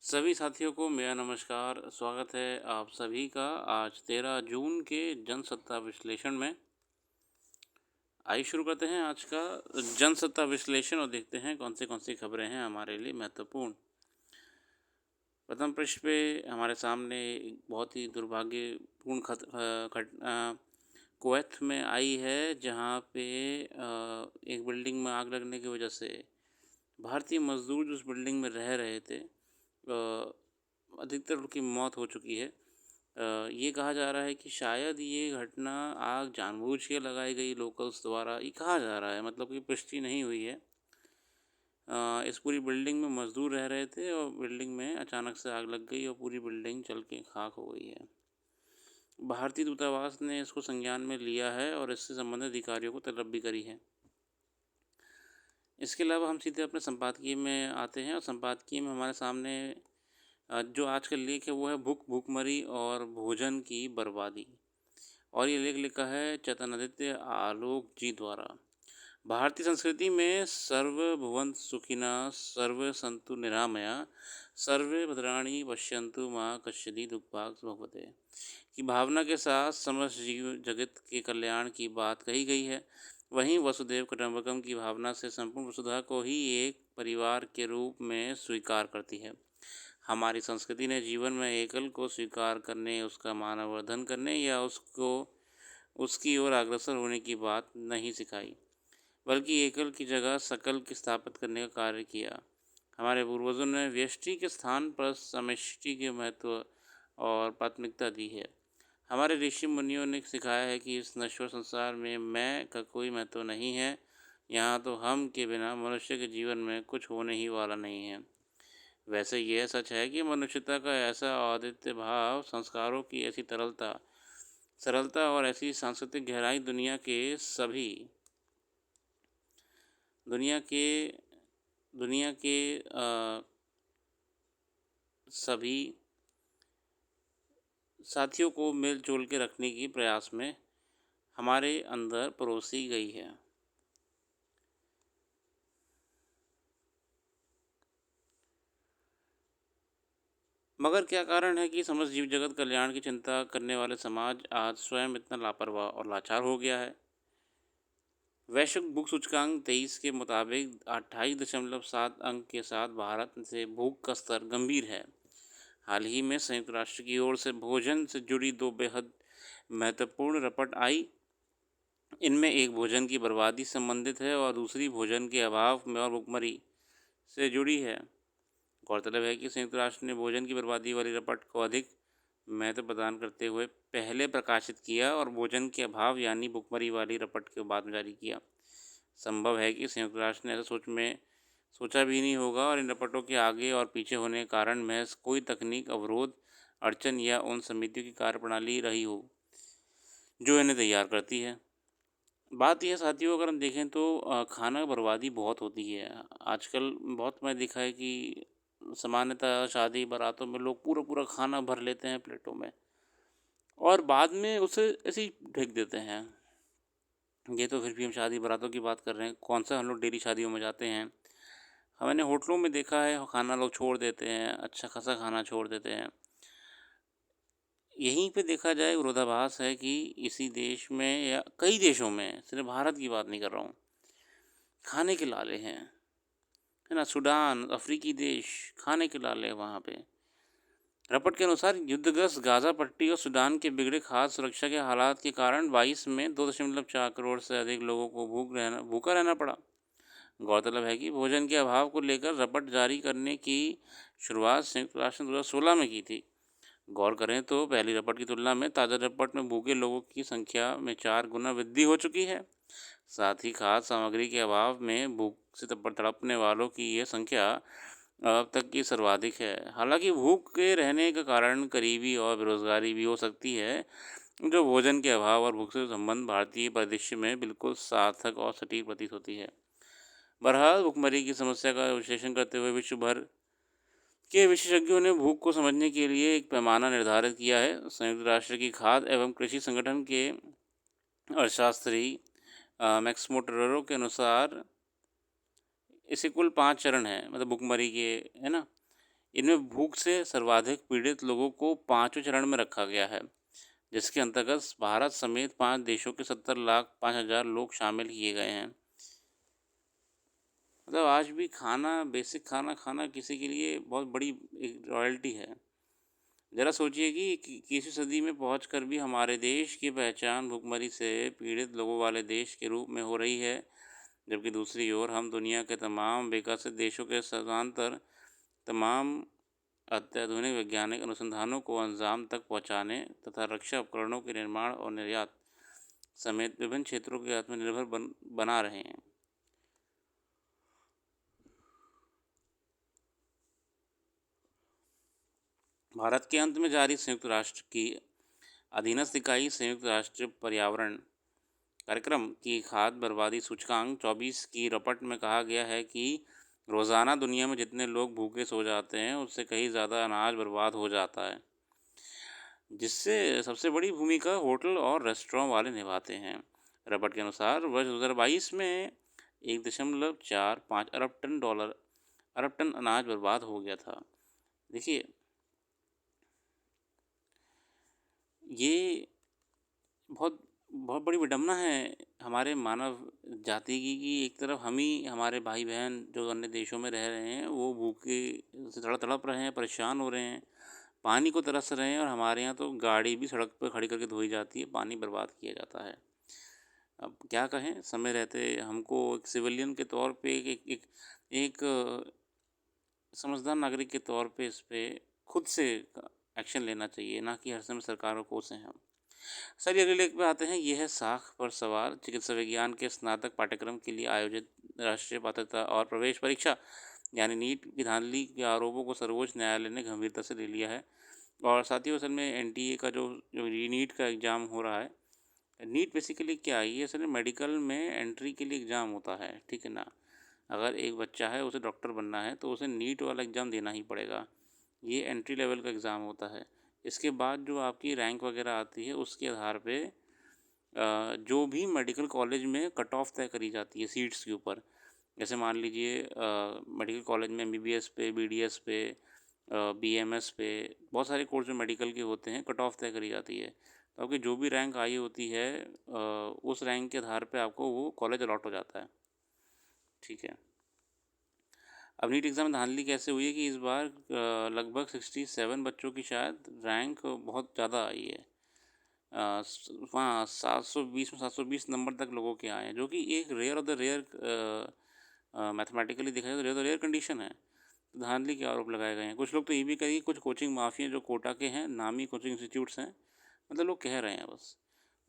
सभी साथियों को मेरा नमस्कार। स्वागत है आप सभी का आज 13 जून के जनसत्ता विश्लेषण में। आइए शुरू करते हैं आज का जनसत्ता विश्लेषण और देखते हैं कौन सी खबरें हैं हमारे लिए महत्वपूर्ण। प्रथम पृष्ठ पे हमारे सामने एक बहुत ही दुर्भाग्यपूर्ण घटना कुवैत में आई है, जहाँ पे एक बिल्डिंग में आग लगने की वजह से भारतीय मजदूर जो उस बिल्डिंग में रह रहे थे, अधिकतर उनकी मौत हो चुकी है। ये कहा जा रहा है कि शायद ये घटना आग जानबूझ के लगाई गई लोकल्स द्वारा, ये कहा जा रहा है, मतलब कि पुष्टि नहीं हुई है। इस पूरी बिल्डिंग में मजदूर रह रहे थे और बिल्डिंग में अचानक से आग लग गई और पूरी बिल्डिंग जल के खाक हो गई है। भारतीय दूतावास ने इसको संज्ञान में लिया है और इससे संबंधित अधिकारियों को तलब भी करी है। इसके अलावा हम सीधे अपने संपादकीय में आते हैं और संपादकीय में हमारे सामने जो आज का लेख है वो है भूखमरी और भोजन की बर्बादी। और ये लेख लिखा है चेतनादित्य आलोक जी द्वारा। भारतीय संस्कृति में सर्वभुवन् सुखिनः सर्वे सन्तु निरामया सर्वे भद्राणि पश्यन्तु माँ कश्चित् दुःखभाग् भवते की भावना के साथ समस्त जीव जगत के कल्याण की बात कही गई है। वहीं वसुदेव कुटुंबकम की भावना से संपूर्ण वसुधा को ही एक परिवार के रूप में स्वीकार करती है। हमारी संस्कृति ने जीवन में एकल को स्वीकार करने, उसका मानवर्धन करने या उसकी ओर अग्रसर होने की बात नहीं सिखाई, बल्कि एकल की जगह सकल की स्थापित करने का कार्य किया। हमारे पूर्वजों ने व्यष्टि के स्थान पर समष्टि के महत्व और प्राथमिकता दी है। हमारे ऋषि मुनियों ने सिखाया है कि इस नश्वर संसार में मैं का कोई महत्व नहीं है। यहाँ तो हम के बिना मनुष्य के जीवन में कुछ होने ही वाला नहीं है। वैसे यह सच है कि मनुष्यता का ऐसा औदित्य भाव, संस्कारों की ऐसी सरलता और ऐसी सांस्कृतिक गहराई दुनिया के सभी साथियों को मिलजुल के रखने की प्रयास में हमारे अंदर परोसी गई है। मगर क्या कारण है कि समस्त जीव जगत कल्याण की चिंता करने वाले समाज आज स्वयं इतना लापरवाह और लाचार हो गया है? वैश्विक भूख सूचकांक 23 के मुताबिक 28.7 अंक के साथ भारत से भूख का स्तर गंभीर है। हाल ही में संयुक्त राष्ट्र की ओर से भोजन से जुड़ी दो बेहद महत्वपूर्ण रिपोर्ट आई। इनमें एक भोजन की बर्बादी से संबंधित है और दूसरी भोजन के अभाव में और भुखमरी से जुड़ी है। गौरतलब है कि संयुक्त राष्ट्र ने भोजन की बर्बादी वाली रिपोर्ट को अधिक महत्व प्रदान करते हुए पहले प्रकाशित किया और भोजन के अभाव यानी भुखमरी वाली रिपोर्ट के बाद में जारी किया। संभव है कि संयुक्त राष्ट्र ने ऐसा सोचा भी नहीं होगा और इन रिपोर्टों के आगे और पीछे होने के कारण महज कोई तकनीक अवरोध, अड़चन या उन समितियों की कार्यप्रणाली रही हो जो इन्हें तैयार करती है। बात यह साथियों, अगर हम देखें तो खाना बर्बादी बहुत होती है आजकल। बहुत मैं देखा है कि सामान्यतः शादी बारातों में लोग पूरा पूरा खाना भर लेते हैं प्लेटों में और बाद में उसे ऐसे ही फेंक देते हैं। ये तो फिर भी हम शादी बारातों की बात कर रहे हैं, कौन सा हम लोग डेली शादियों में जाते हैं। मैंने होटलों में देखा है खाना लोग छोड़ देते हैं, अच्छा खासा खाना छोड़ देते हैं। यहीं पे देखा जाए विरोधाभास है कि इसी देश में या कई देशों में, सिर्फ भारत की बात नहीं कर रहा हूँ, खाने के लाले हैं, है ना। सूडान, अफ्रीकी देश, खाने के लाले हैं वहाँ पे। रिपोर्ट के अनुसार युद्धग्रस्त गाज़ा पट्टी और सूडान के बिगड़े खाद्य सुरक्षा के हालात के कारण 22 में 2.4 करोड़ से अधिक लोगों को भूखा रहना पड़ा। गौरतलब है कि भोजन के अभाव को लेकर रिपोर्ट जारी करने की शुरुआत संयुक्त राष्ट्र ने 2016 में की थी। गौर करें तो पहली रिपोर्ट की तुलना में ताज़ा रिपोर्ट में भूखे लोगों की संख्या में 4 गुना वृद्धि हो चुकी है। साथ ही खाद्य सामग्री के अभाव में भूख से तड़पने वालों की ये संख्या अब तक की सर्वाधिक है। हालांकि भूख के रहने का कारण गरीबी और बेरोजगारी भी हो सकती है, जो भोजन के अभाव और भूख से संबंध भारतीय परिदृश्य में बिल्कुल सार्थक और सटीक प्रतीत होती है। बहरहाल भुखमरी की समस्या का विश्लेषण करते हुए विश्व भर के विशेषज्ञों ने भूख को समझने के लिए एक पैमाना निर्धारित किया है। संयुक्त राष्ट्र की खाद्य एवं कृषि संगठन के अर्थशास्त्री मैक्सिमो टोरेरो के अनुसार इसे कुल 5 चरण हैं, मतलब भुखमरी के, है ना। इनमें भूख से सर्वाधिक पीड़ित लोगों को पाँचवें चरण में रखा गया है, जिसके अंतर्गत भारत समेत 5 देशों के 70 लाख 5 हज़ार लोग शामिल किए गए हैं। मतलब आज भी खाना, बेसिक खाना खाना किसी के लिए बहुत बड़ी एक रॉयल्टी है। ज़रा सोचिए कि 21वीं सदी में पहुंचकर भी हमारे देश की पहचान भुखमरी से पीड़ित लोगों वाले देश के रूप में हो रही है, जबकि दूसरी ओर हम दुनिया के तमाम विकसित देशों के समानांतर तमाम अत्याधुनिक वैज्ञानिक अनुसंधानों को अंजाम तक पहुंचाने तथा रक्षा उपकरणों के निर्माण और निर्यात समेत विभिन्न क्षेत्रों के आत्मनिर्भर बना रहे हैं। भारत के अंत में जारी संयुक्त राष्ट्र की अधीनस्थ इकाई संयुक्त राष्ट्र पर्यावरण कार्यक्रम की खाद्य बर्बादी सूचकांक 24 की रिपोर्ट में कहा गया है कि रोज़ाना दुनिया में जितने लोग भूखे सो जाते हैं उससे कहीं ज़्यादा अनाज बर्बाद हो जाता है, जिससे सबसे बड़ी भूमिका होटल और रेस्टोरेंट वाले निभाते हैं। रिपोर्ट के अनुसार वर्ष 2022 में 1.45 अरब टन अनाज बर्बाद हो गया था। देखिए, ये बहुत बहुत बड़ी विडंबना है हमारे मानव जाति की कि एक तरफ हम ही, हमारे भाई बहन जो अन्य देशों में रह रहे हैं, वो भूखे से तड़प रहे हैं, परेशान हो रहे हैं, पानी को तरस रहे हैं, और हमारे यहाँ तो गाड़ी भी सड़क पर खड़ी करके धोई जाती है, पानी बर्बाद किया जाता है। अब क्या कहें, समय रहते हमको एक सिविलियन के तौर पे एक समझदार नागरिक के तौर पे इस पे खुद से एक्शन लेना चाहिए, ना कि हर समय सरकारों को कोसें हम। सर, अगले लेख पे आते हैं। ये है साख पर सवार चिकित्सा विज्ञान के स्नातक पाठ्यक्रम के लिए आयोजित राष्ट्रीय पात्रता और प्रवेश परीक्षा यानी नीट की धांधली के आरोपों को सर्वोच्च न्यायालय ने गंभीरता से ले लिया है। और साथ ही असल में एनटीए का जो जो नीट का एग्ज़ाम हो रहा है, नीट बेसिकली क्या है, ये असल में मेडिकल में एंट्री के लिए एग्ज़ाम होता है, ठीक है ना। अगर एक बच्चा है, उसे डॉक्टर बनना है, तो उसे नीट वाला एग्ज़ाम देना ही पड़ेगा। ये एंट्री लेवल का एग्ज़ाम होता है। इसके बाद जो आपकी रैंक वगैरह आती है, उसके आधार पे जो भी मेडिकल कॉलेज में कट ऑफ तय करी जाती है सीट्स के ऊपर। जैसे मान लीजिए मेडिकल कॉलेज में एमबीबीएस पे, बीडीएस पे, बीएमएस पे, बहुत सारे कोर्स जो मेडिकल के होते हैं, कट ऑफ तय करी जाती है। तो आपकी जो भी रैंक आई होती है, उस रैंक के आधार पे आपको वो कॉलेज अलॉट हो जाता है, ठीक है। अब नीट एग्ज़ाम में धांधली कैसे हुई है कि इस बार लगभग 67 बच्चों की शायद रैंक बहुत ज़्यादा आई है। वहाँ 720 में 720 नंबर तक लोगों के आए हैं, जो कि एक rare of the rare, mathematically देखा जाए तो rare of the rare condition है। तो धांधली के आरोप लगाए गए हैं। कुछ लोग तो ये भी कहेंगे, कुछ कोचिंग माफिया जो कोटा के हैं, नामी कोचिंग इंस्टीट्यूट्स हैं, मतलब लोग कह रहे हैं बस,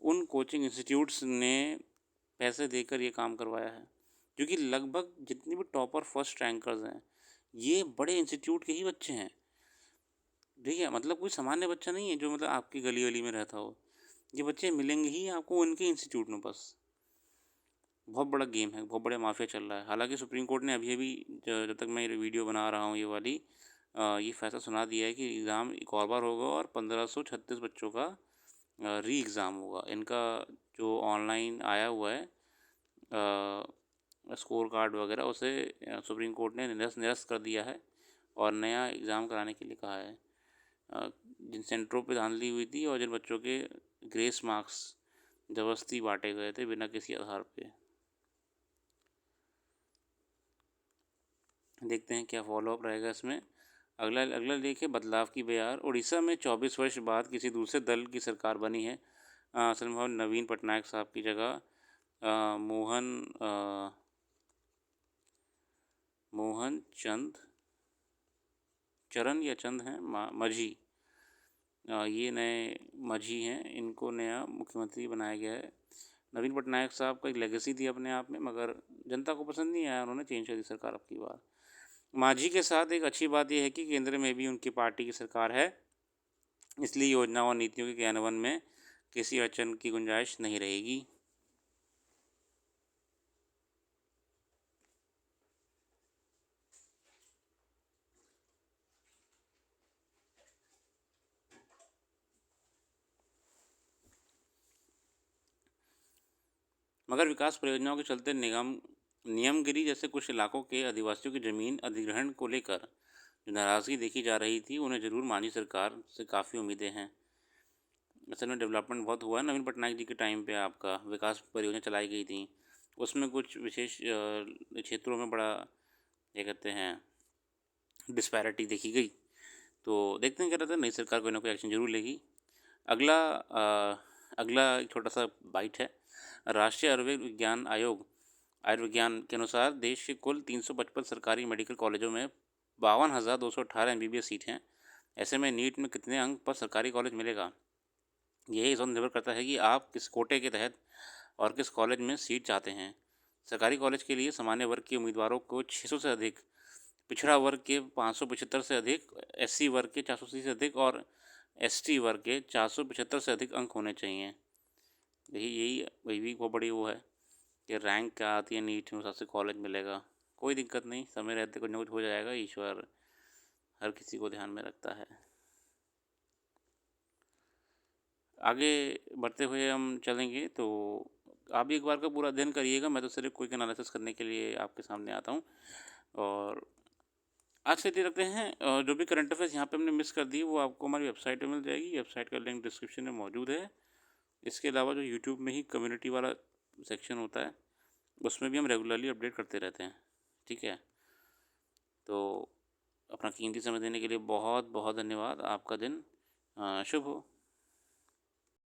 उन कोचिंग इंस्टीट्यूट्स ने पैसे देकर ये काम करवाया है, क्योंकि लगभग जितने भी टॉपर फर्स्ट रैंकर्स हैं, ये बड़े इंस्टीट्यूट के ही बच्चे हैं। ठीक है, मतलब कोई सामान्य बच्चा नहीं है जो मतलब आपकी गली गली में रहता हो। ये बच्चे मिलेंगे ही आपको उनके इंस्टीट्यूट में बस। बहुत बड़ा गेम है, बहुत बड़ा माफिया चल रहा है। हालांकि सुप्रीम कोर्ट ने अभी अभी जब तक मैं ये वीडियो बना रहा हूँ, ये वाली ये फैसला सुना दिया है कि एग्ज़ाम एक और बार होगा और 1536 बच्चों का री एग्ज़ाम होगा। इनका जो ऑनलाइन आया हुआ है स्कोर कार्ड वगैरह, उसे सुप्रीम कोर्ट ने निरस्त कर दिया है और नया एग्ज़ाम कराने के लिए कहा है। जिन सेंटरों पे धांधली हुई थी और जिन बच्चों के ग्रेस मार्क्स ज़बरदस्ती बांटे गए थे बिना किसी आधार पे। देखते हैं क्या फॉलोअप रहेगा इसमें। अगला अगला लेख है बदलाव की बयार। उड़ीसा में 24 वर्ष बाद किसी दूसरे दल की सरकार बनी है। असल में नवीन पटनायक साहब की जगह मोहन मोहन चंद चरण या चंद हैं माझी, ये नए माझी हैं, इनको नया मुख्यमंत्री बनाया गया है। नवीन पटनायक साहब का एक लेगेसी थी अपने आप में, मगर जनता को पसंद नहीं आया, उन्होंने चेंज कर दी सरकार अब की बार। माझी के साथ एक अच्छी बात यह है कि केंद्र में भी उनकी पार्टी की सरकार है, इसलिए योजनाओं और नीतियों के क्रियान्वयन में किसी अड़चन की गुंजाइश नहीं रहेगी। मगर विकास परियोजनाओं के चलते नियमगिरी जैसे कुछ इलाकों के आदिवासियों की ज़मीन अधिग्रहण को लेकर जो नाराज़गी देखी जा रही थी उन्हें ज़रूर मांझी सरकार से काफ़ी उम्मीदें हैं। असल में डेवलपमेंट बहुत हुआ है नवीन पटनायक जी के टाइम पे, आपका विकास परियोजना चलाई गई थी। उसमें कुछ विशेष क्षेत्रों में बड़ा क्या कहते हैं डिस्पैरिटी देखी गई। तो देखते हैं क्या रहता है, नई सरकार कोई ना कोई एक्शन ज़रूर लेगी। अगला एक छोटा-सा बाइट है। राष्ट्रीय आयुर्विज्ञान आयोग आयुर्विज्ञान के अनुसार देश के कुल 355 सरकारी मेडिकल कॉलेजों में 52,218 एमबीबीएस सीट हैं। ऐसे में नीट में कितने अंक पर सरकारी कॉलेज मिलेगा? यही इस वक्त निर्भर करता है कि आप किस कोटे के तहत और किस कॉलेज में सीट चाहते हैं। सरकारी कॉलेज के लिए सामान्य वर्ग के उम्मीदवारों को 600 से अधिक, पिछड़ा वर्ग के 575 से अधिक, एससी वर्ग के 480 से अधिक और एसटी वर्ग के 475 से अधिक अंक होने चाहिए। वही भी बहुत बड़ी वो है कि रैंक क्या आती है नीट में, सबसे कॉलेज मिलेगा। कोई दिक्कत नहीं, समय रहते कुछ ना कुछ हो जाएगा, ईश्वर हर किसी को ध्यान में रखता है। आगे बढ़ते हुए हम चलेंगे, तो आप भी एक बार का पूरा अध्ययन करिएगा। मैं तो सिर्फ क्विक एनालिसिस करने के लिए आपके सामने आता हूँ। और आज से रखते हैं, जो भी करंट अफेयर्स यहाँ पे हमने मिस कर दी वो आपको हमारी वेबसाइट पे मिल जाएगी। वेबसाइट का लिंक डिस्क्रिप्शन में मौजूद है। इसके अलावा जो यूट्यूब में ही कम्युनिटी वाला सेक्शन होता है उसमें भी हम रेगुलरली अपडेट करते रहते हैं। ठीक है, तो अपना कीमती समय देने के लिए बहुत बहुत धन्यवाद। आपका दिन शुभ हो।